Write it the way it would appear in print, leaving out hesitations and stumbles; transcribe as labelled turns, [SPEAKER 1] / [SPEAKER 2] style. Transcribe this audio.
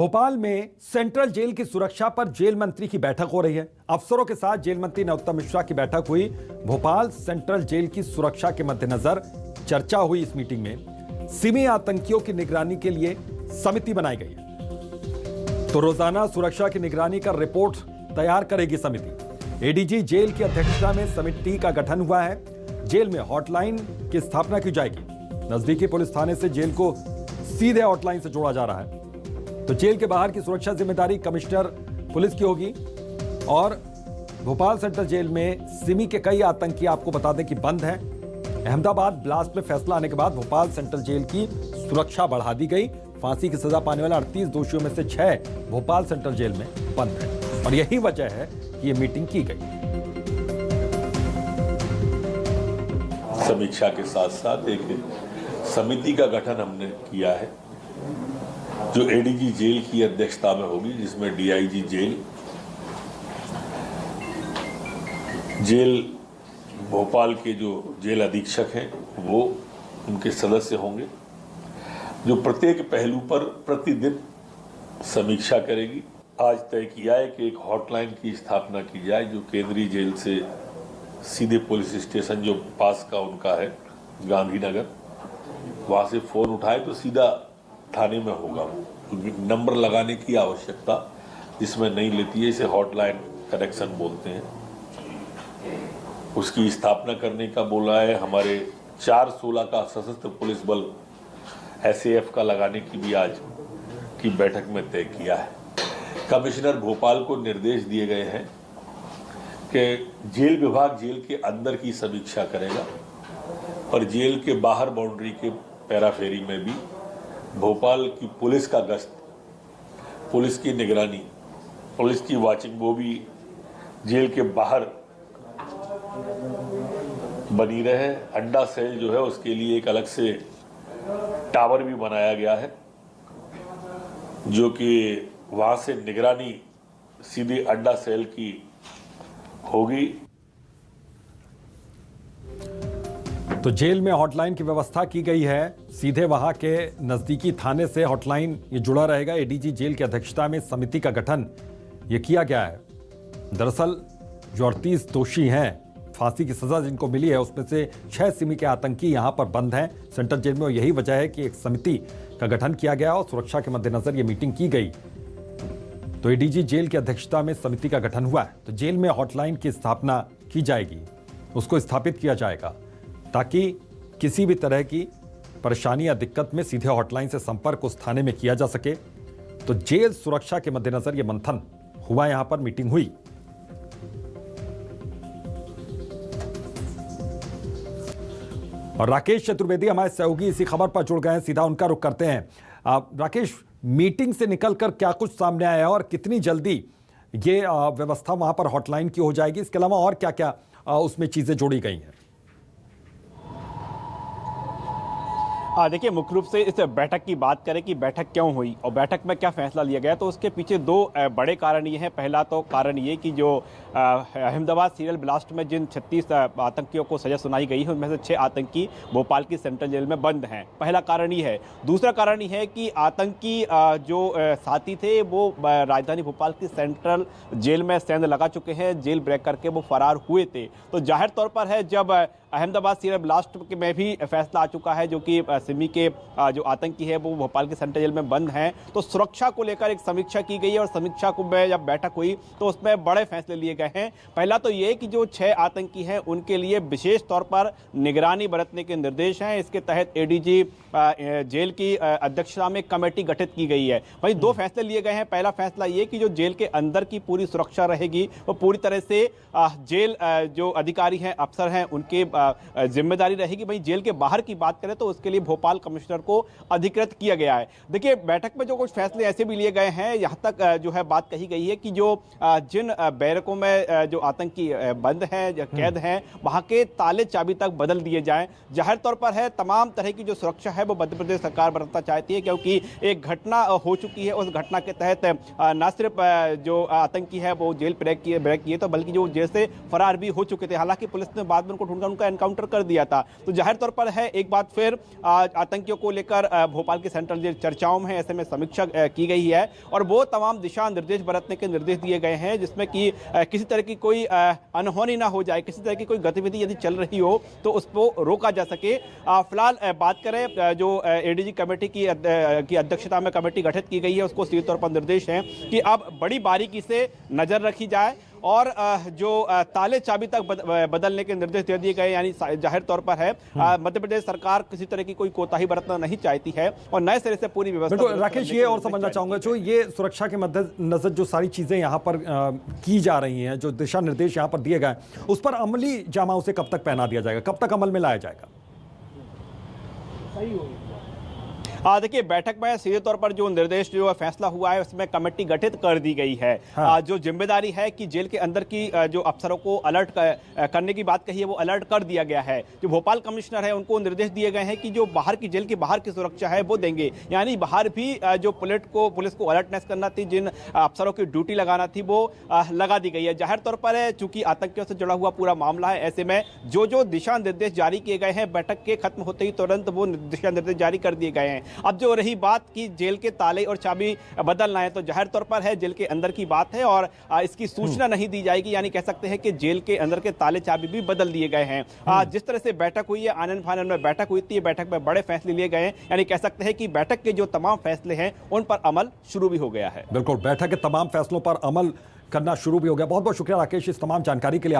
[SPEAKER 1] भोपाल में central jail की सुरक्षा पर जेल मंत्री की बैठक हो रही है। अफसरों के साथ जेल मंत्री नरोत्तम मिश्रा की बैठक हुई। भोपाल सेंट्रल जेल की सुरक्षा के मद्देनजर चर्चा हुई। इस मीटिंग में सिमी आतंकियों की निगरानी के लिए समिति बनाई गई है, तो रोजाना सुरक्षा की निगरानी का रिपोर्ट तैयार करेगी समिति। एडीजी जेल की अध्यक्षता में समिति का गठन हुआ है। जेल में हॉटलाइन की स्थापना की जाएगी। नजदीकी पुलिस थाने से जेल को सीधे हॉटलाइन से जोड़ा जा रहा है, तो जेल के बाहर की सुरक्षा जिम्मेदारी कमिश्नर पुलिस की होगी। और भोपाल सेंट्रल जेल में सिमी के कई आतंकी आपको बता दें कि बंद हैं। अहमदाबाद ब्लास्ट में फैसला आने के बाद भोपाल सेंट्रल जेल की सुरक्षा बढ़ा दी गई। फांसी की सजा पाने वाले 38 दोषियों में से 6 भोपाल सेंट्रल जेल में बंद हैं, और यही वजह है कि ये मीटिंग की गई।
[SPEAKER 2] समीक्षा के साथ साथ एक समिति का गठन हमने किया है, जो एडीजी जेल की अध्यक्षता में होगी, जिसमें डीआईजी जेल भोपाल के जो जेल अधीक्षक हैं वो उनके सदस्य होंगे, जो प्रत्येक पहलू पर प्रतिदिन समीक्षा करेगी। आज तय किया है कि एक हॉटलाइन की स्थापना की जाए, जो केंद्रीय जेल से सीधे पुलिस स्टेशन जो पास का उनका है गांधीनगर, वहाँ से फोन उठाए तो सीधा थाने में होगा। नंबर लगाने की आवश्यकता जिसमें नहीं लेती है, इसे हॉटलाइन कनेक्शन बोलते हैं। उसकी स्थापना करने का बोला है। हमारे 416 का सशस्त्र पुलिस बल एसएएफ का लगाने की भी आज की बैठक में तय किया है। कमिश्नर भोपाल को निर्देश दिए गए हैं कि जेल विभाग जेल के अंदर की समीक्षा करेगा और जेल के बाहर बाउंड्री के पैराफेरी में भी भोपाल की पुलिस का गश्त, पुलिस की निगरानी, पुलिस की वाचिंग, वो भी जेल के बाहर बनी रहे। अड्डा सेल जो है उसके लिए एक अलग से टावर भी बनाया गया है, जो कि वहां से निगरानी सीधे अड्डा सेल की होगी।
[SPEAKER 1] तो जेल में हॉटलाइन की व्यवस्था की गई है। सीधे वहां के नजदीकी थाने से हॉटलाइन ये जुड़ा रहेगा। एडीजी जेल की अध्यक्षता में समिति का गठन ये किया गया है। दरअसल जो 38 दोषी हैं, फांसी की सजा जिनको मिली है, उसमें से 6 सिमी के आतंकी यहां पर बंद हैं सेंट्रल जेल में। और यही वजह है कि एक समिति का गठन किया गया और सुरक्षा के मद्देनजर ये मीटिंग की गई। तो एडीजी जेल की अध्यक्षता में समिति का गठन हुआ है। तो जेल में हॉटलाइन की स्थापना की जाएगी, उसको स्थापित किया जाएगा, ताकि किसी भी तरह की परेशानी या दिक्कत में सीधे हॉटलाइन से संपर्क उस थाने में किया जा सके। तो जेल सुरक्षा के मद्देनजर यह मंथन हुआ, यहां पर मीटिंग हुई। और राकेश चतुर्वेदी हमारे सहयोगी इसी खबर पर जुड़ गए हैं, सीधा उनका रुख करते हैं। राकेश, मीटिंग से निकलकर क्या कुछ सामने आया है और कितनी जल्दी ये व्यवस्था वहां पर हॉटलाइन की हो जाएगी? इसके अलावा और क्या क्या उसमें चीजें जोड़ी गई हैं?
[SPEAKER 3] देखिए, मुख्य रूप से इस बैठक की बात करें कि बैठक क्यों हुई और बैठक में क्या फैसला लिया गया, तो उसके पीछे 2 बड़े कारण ये हैं। पहला तो कारण ये कि जो अहमदाबाद सीरियल ब्लास्ट में जिन 36 आतंकियों को सजा सुनाई गई है, उनमें से 6 आतंकी भोपाल की सेंट्रल जेल में बंद हैं। पहला कारण ये है। दूसरा कारण ये है कि आतंकी जो साथी थे वो राजधानी भोपाल की सेंट्रल जेल में सेंध लगा चुके हैं। जेल ब्रेक करके वो फरार हुए थे। तो जाहिर तौर पर है, जब अहमदाबाद सीरियल ब्लास्ट में भी फैसला आ चुका है, जो कि सिमी के जो आतंकी है वो भोपाल के सेंट्रल जेल में बंद हैं, तो सुरक्षा को लेकर एक समीक्षा की गई है। और समीक्षा को में जब बैठक हुई तो उसमें बड़े फैसले लिए गए हैं। पहला तो ये कि जो 6 आतंकी हैं उनके लिए विशेष तौर पर निगरानी बरतने के निर्देश हैं। इसके तहत एडीजी जेल की अध्यक्षता में कमेटी गठित की गई है। वहीं 2 फैसले लिए गए हैं। पहला फैसला ये कि जो जेल के अंदर की पूरी सुरक्षा रहेगी वो पूरी तरह से जेल जो अधिकारी हैं, अफसर हैं, उनके जिम्मेदारी रहेगी। वहीं जेल के बाहर की बात करें तो उसके लिए भोपाल कमिश्नर को अधिकृत किया गया है। देखिए, बैठक में जो कुछ फैसले ऐसे भी लिए गए हैं, यहाँ तक जो है बात कही गई है कि जो जिन बैरकों में जो आतंकी बंद हैं, कैद हैं, वहाँ के ताले चाबी तक बदल दिए जाएं। जाहिर तौर पर है, तमाम तरह की जो सुरक्षा है वो मध्य प्रदेश सरकार बरतना चाहती है, क्योंकि एक घटना हो चुकी है। उस घटना के तहत न सिर्फ जो आतंकी है वो जेल ब्रेक किए तो बल्कि जो जेल से फरार भी हो चुके थे। हालांकि पुलिस ने बाद में उनको ढूंढकर उनका एनकाउंटर कर दिया था। तो जाहिर तौर पर है एक बात फिर आतंकियों को लेकर भोपाल की सेंट्रल जेल चर्चाओं में है, ऐसे में समीक्षा की गई है और वो तमाम दिशा निर्देश बरतने के निर्देश दिए गए हैं जिसमें कि किसी तरह की कोई अनहोनी ना हो जाए, किसी तरह की कोई गतिविधि यदि चल रही हो तो उसको रोका जा सके। फिलहाल बात करें जो एडीजी कमेटी की अध्यक्षता में कमेटी गठित की गई है, उसको सीधे तौर पर निर्देश हैं कि अब बड़ी बारीकी से नजर रखी जाए और जो ताले चाबी तक बदलने के निर्देश दे दिए गए। यानी जाहिर तौर पर है मध्य प्रदेश सरकार किसी तरह की कोई कोताही बरतना नहीं चाहती है और नए सिरे से पूरी व्यवस्था।
[SPEAKER 1] राकेश, ये और समझना चाहूंगा जो ये सुरक्षा के मद्देनजर जो सारी चीजें यहाँ पर की जा रही हैं, जो दिशा निर्देश यहाँ पर दिए गए, उस पर अमली जामा उसे कब तक पहना दिया जाएगा, कब तक अमल में लाया जाएगा?
[SPEAKER 3] सही होगी। देखिए, बैठक में सीधे तौर पर जो निर्देश जो फैसला हुआ है उसमें कमेटी गठित कर दी गई है। हाँ। जो जिम्मेदारी है कि जेल के अंदर की जो अफसरों को अलर्ट करने की बात कही है वो अलर्ट कर दिया गया है। जो भोपाल कमिश्नर है उनको निर्देश दिए गए हैं कि जो बाहर की जेल के बाहर की सुरक्षा है वो देंगे, यानी बाहर भी जो पुलिस को अलर्टनेस करना थी, जिन अफसरों की ड्यूटी लगाना थी वो लगा दी गई है। जाहिर तौर पर चूंकि आतंकियों से जुड़ा हुआ पूरा मामला है, ऐसे में जो दिशा निर्देश जारी किए गए हैं बैठक के खत्म होते ही तुरंत वो दिशा निर्देश जारी कर दिए गए हैं। अब जो रही बात की जेल के ताले और चाबी बदलना है, तो जाहिर तौर पर है जेल के अंदर की बात है और इसकी सूचना नहीं दी जाएगी, यानी कह सकते हैं कि जेल के अंदर के ताले चाबी भी बदल दिए गए हैं। जिस तरह से बैठक हुई है, आनन फानन में बैठक हुई थी, बैठक में बड़े फैसले लिए गए हैं, यानी कह सकते हैं कि बैठक के जो तमाम फैसले हैं उन पर अमल शुरू भी हो गया है।
[SPEAKER 1] बिल्कुल, बैठक के तमाम फैसलों पर अमल करना शुरू भी हो गया। बहुत बहुत शुक्रिया राकेश इस तमाम जानकारी के लिए।